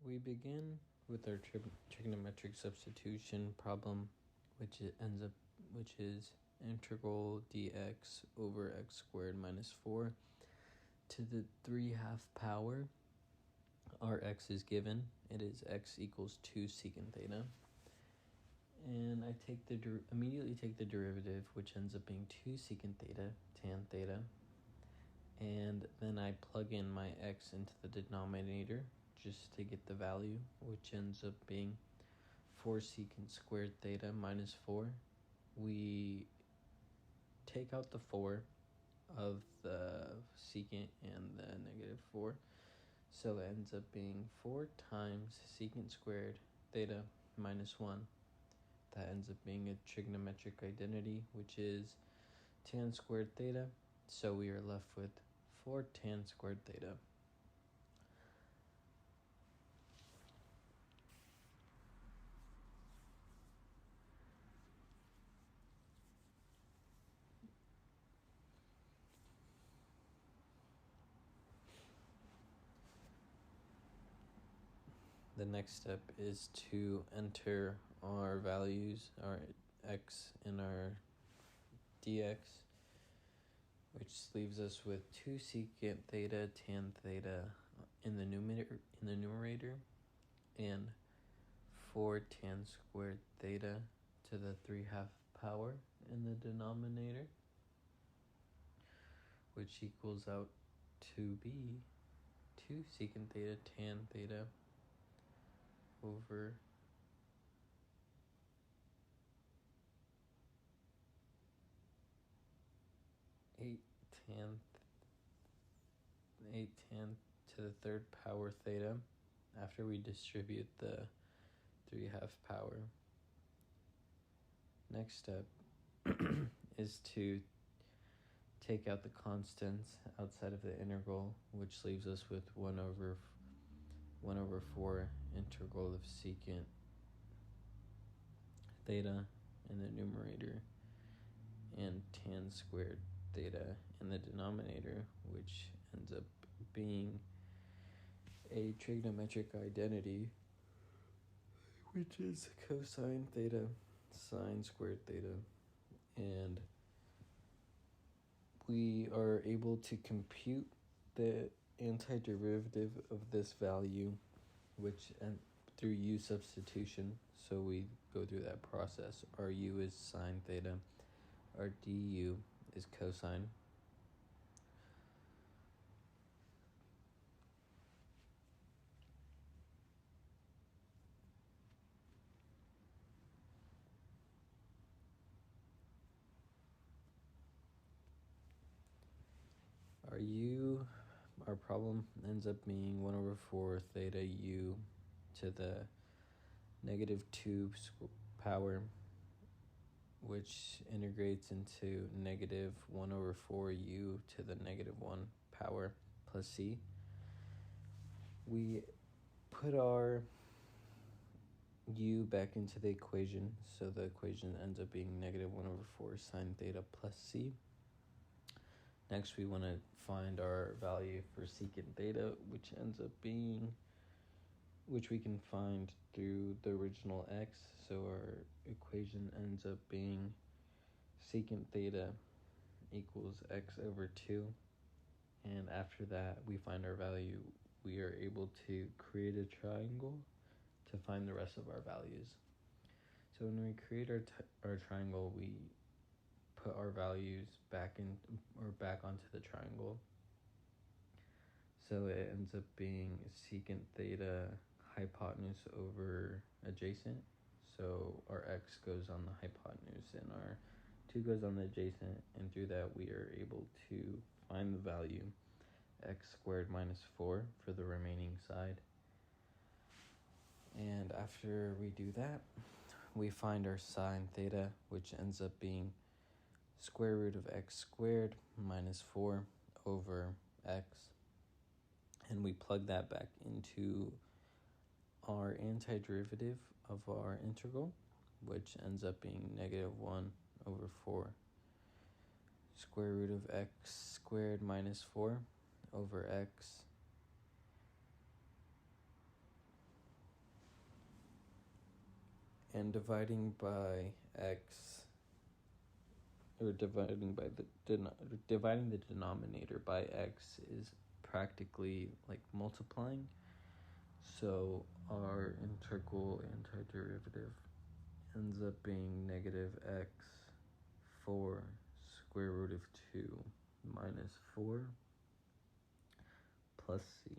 We begin with our trigonometric substitution problem, which is integral dx over x squared minus 4 to the 3/2 power. Our x is given. It is x equals 2 secant theta. And I immediately take the derivative, which ends up being 2 secant theta tan theta. And then I plug in my x into the denominator just to get the value, which ends up being 4 secant squared theta minus 4. We take out the 4 of the secant and the negative 4. So it ends up being 4 times secant squared theta minus 1. That ends up being a trigonometric identity, which is tan squared theta. So we are left with 4 tan squared theta. The next step is to enter our values, our x and our dx, which leaves us with 2 secant theta tan theta in the numerator and 4 tan squared theta to the 3/2 power in the denominator, which equals out to be 2 secant theta tan theta over 8 tan to the 3rd power theta after we distribute the 3/2 power. Next step is to take out the constants outside of the integral, which leaves us with 1 over 4 integral of secant theta in the numerator and tan squared theta in the denominator, which ends up being a trigonometric identity, which is cosine theta sine squared theta. And we are able to compute the antiderivative of this value, which through u substitution. So we go through that process. Our u is sine theta, our du is cosine. Our problem ends up being 1 over 4 theta u to the negative 2 power, which integrates into negative 1 over 4 u to the negative 1 power plus c. We put our u back into the equation, so the equation ends up being negative 1 over 4 sine theta plus c. Next, we want to find our value for secant theta, which we can find through the original x. So our equation ends up being secant theta equals x over 2. And after that, we find our value. We are able to create a triangle to find the rest of our values. So when we create our triangle, we put our values back onto the triangle. So it ends up being secant theta hypotenuse over adjacent. So our x goes on the hypotenuse and our 2 goes on the adjacent, and through that we are able to find the value x squared minus 4 for the remaining side. And after we do that, we find our sine theta, which ends up being square root of x squared minus 4 over x. And we plug that back into our antiderivative of our integral, which ends up being negative 1 over 4 square root of x squared minus 4 over x and dividing by x, or dividing the denominator by x is practically like multiplying. So our integral antiderivative ends up being negative x 4 square root of 2 minus 4 plus c.